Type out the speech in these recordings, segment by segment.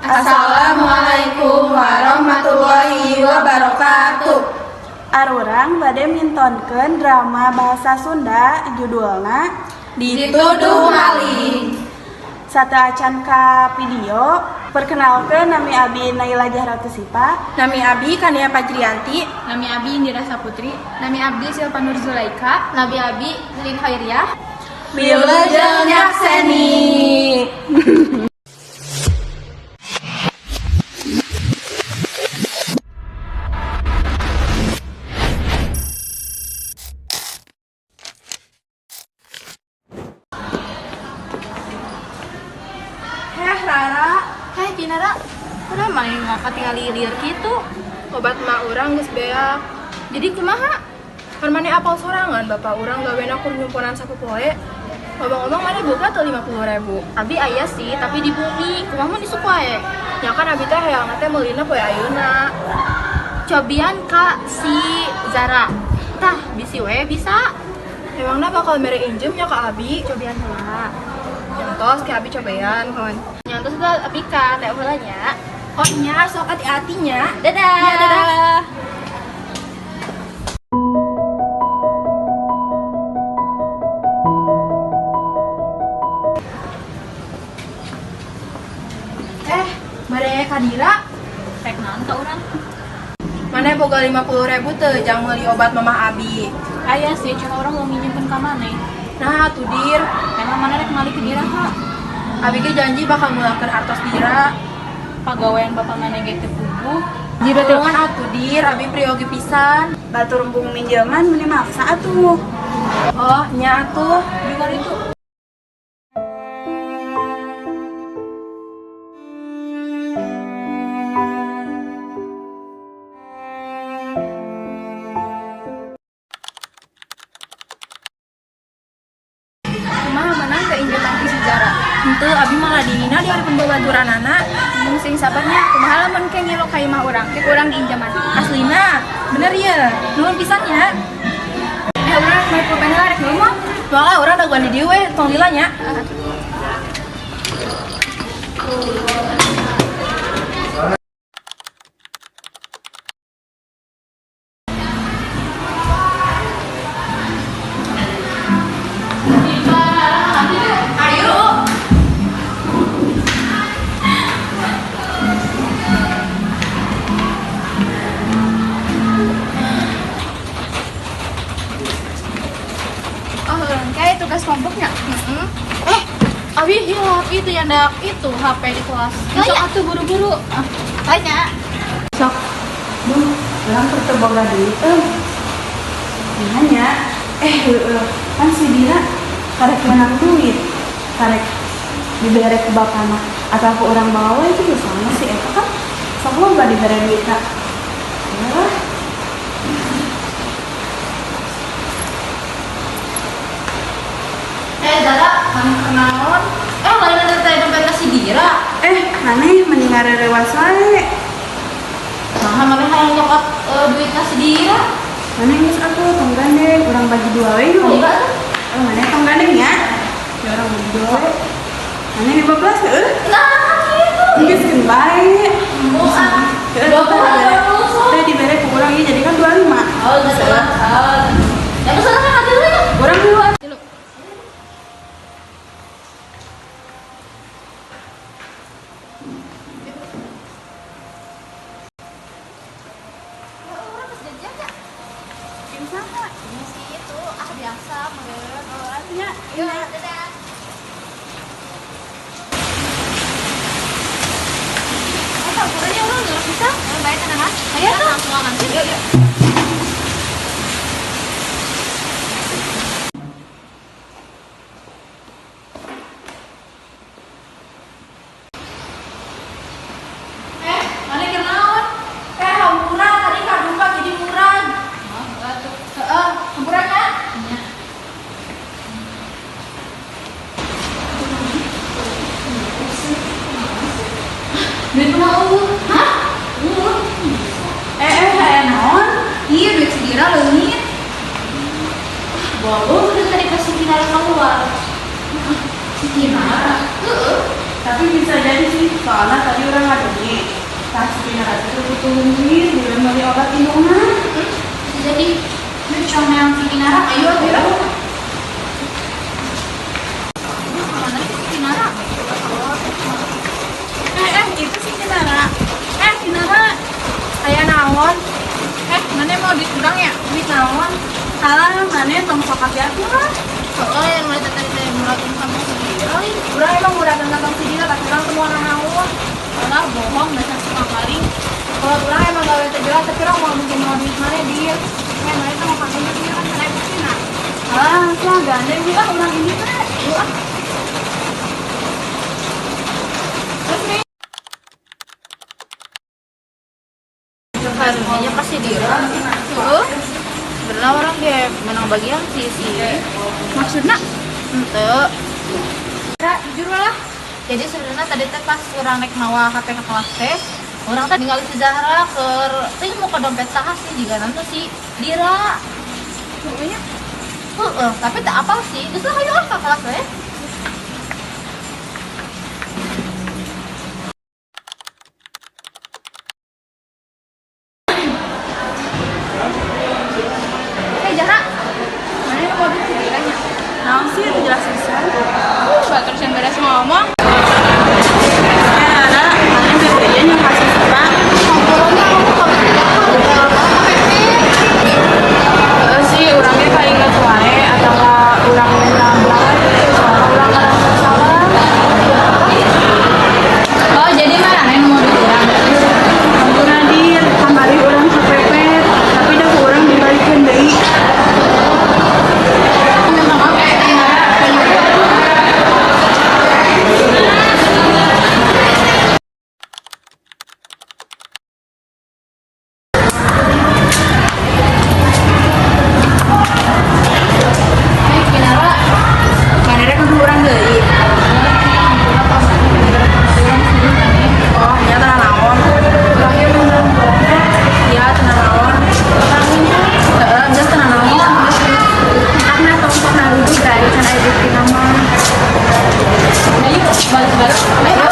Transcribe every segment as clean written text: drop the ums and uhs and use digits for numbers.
Assalamualaikum warahmatullahi wabarakatuh. Arurang bade mintonkeun drama bahasa Sunda judulna Dituduh Maling. Satu acan ka video. Perkenalkeun nami abi Naila Jahratu Sipa. Nami abi Kania Fajrianti. Nami abi Indira Saputri. Nami abdi Silva Nur Zulaika. Nami abi Lin Khairiah. Wilujeng nyakseni. Rara, Hai Kinara, udah main ngapa tinggal liar gitu. Obat mak urang geus beak. Jadi kumaha? Permane apal sorangan bapak urang gawean aku nyumpunan saku poe. Ngomong-ngomong mana buka tuh 50.000. Abi aya sih, tapi di bumi. Kumaha mun disuk wae. Ya kan abi teh hayang teh meulina poe ayeuna. Cobian Kak si Zara. Tah, bisi we bisa. Emangna bakal mere injem ya ka abi? Cobian heula. Nyantos ke abi cobean hon. Nyantos da abi ka teh heulanya. Oh nya sok hati-hatinya. Dadah. Ya, dadah. Mare Kadira, Rek naon ka urang? mana boga 50.000 teu jang meuli obat mamah abi. Aya sih, cuma orang mau minjemkeun ka maneh. Nah atuh dir, Emang mana rek malik ke dira Kak? abi ge janji bakal ngulangkeun hartos dira. Pagawean bapak maneh ge teu puguh. Dira teuan atuh dir, abi priogi pisan. batur embung minjeman meni maksa atuh. Oh nya atuh, dengar itu. Kumaha menang ke injeman ki sejarah. Henteu abi malah dihina di hari pembabaturan anak. Sing sabarnya kumaha lamun ke ngilo ka imah urang, ke urang diinjaman. Aslina, bener ya, nuhun pisan ya. Urang mau pulpen rek ngomong. Soalnya orang daguan di dieu we, tong lila nya. Kayak tugas kelompoknya. Abi, Itu yang dak itu HP di kelas. Besok atuh buru-buru. Tanya. Sok, duh, orang teu boga duit Nanya, kan si Dira karek menang duit, karek dibere ke bapana atau ke orang bawa itu juga sama si Eka kan sok loba dibere duit kak. Ya. Zara, kamu kenaon? Lain ada teh dompet si Dira. Maneh mending ngarerewas wae. Nah, mana hayang nyokap duit si Dira? Maneh geus atuh tong gandeng, urang bagi dua we yuk. Enggak. Maneh tong gandeng ya. Ya urang bagi dua we. Maneh 15 heuh. Nah, gitu. Geus keun bae. Teh dibere ku urang ieu jadi kan 25. Oh, salah. Ya salah kan hati lu ya. Urang dulu. Ini sih itu biasa meureun. Ya, Yuk, dadah. Ukurannya orang nggak bisa. Baik kan anak? Ayo tuh. Langsung makan. Yuk. Mana kenaon? hampura tadi kadungka jadi murah. Oh, enggak tuh. Hampura kan? Iya. Duit mana unggul? Hah? Unggul? naon? Iya, duit si Dira leungit. Bolong udah tadi pas si Kinara keluar. Si Kinara? Tapi bisa jadi sih, soalnya tadi orang ada nih. Tas Dina itu butuh duit, dia beli obat indungan. Jadi, ini cuma yang Kinara, ayo Iya. Mana sih Kinara? Itu sih Kinara. Kinara. Aya naon? Mana mau dikurang ya? Duit naon? Salah, mana tong sok kaki aku lah. Soalnya yang mulai tadi saya muratin kamu sendiri. Urang emang murahan tentang si Dina, tapi urang semua naon. Karena bohong, dasar suka kali. Kalau urang emang gawe teh jelas, tapi urang mau bikin mau duit mana dia. Mana itu mau pakai duit kan saya bukti nah. Lah gandeng juga orang ini teh. Harusnya pasti Dira. Tuh, bener orang dia menang bagian sih. Maksudnya? Ente. Kak, jujur lah. Jadi sebenarnya tadi teh pas orang rek mawa HP ke kelas teh, orang teh ningali si Zahra teh mau ke dompet saha sih juga nanti si Dira. Pokoknya Tapi tak apal sih. Geus lah hayu ke kelas we. Zahra, mana yang mau duit si Dina nya? Nah sih, jelas bisa. Terus yang beres ngomong. Ada, mana BPJ yang kasih surat. Sih, orangnya paling nggak wae atau orang minta belakang soalnya orang ngerasa salah. Oh, jadi mana yang mau dikurang? Aku Nadir, kamari orang kepepet, tapi dah orang dibalikin deui. Mana ada kudu orang deui. Oh, nya tenang naon. Orangnya beneran bener. Iya, tenang naon. Geus tenang naon. Karena tongkok nang juga can aya bukti nama. Ayo, balik-balik. Ayo.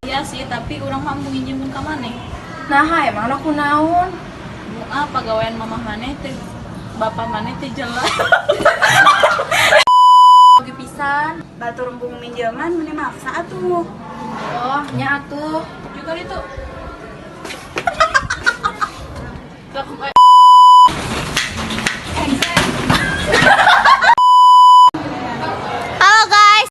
Iya sih, tapi orang mampu nginjemun ka maneh. Nah, emang aku naon? Pagawean mamah maneh teh bapak maneh teh jelas. Oke pisan. Batur embung minjaman meni maksa atuh. Oh, nya atuh. Juga itu.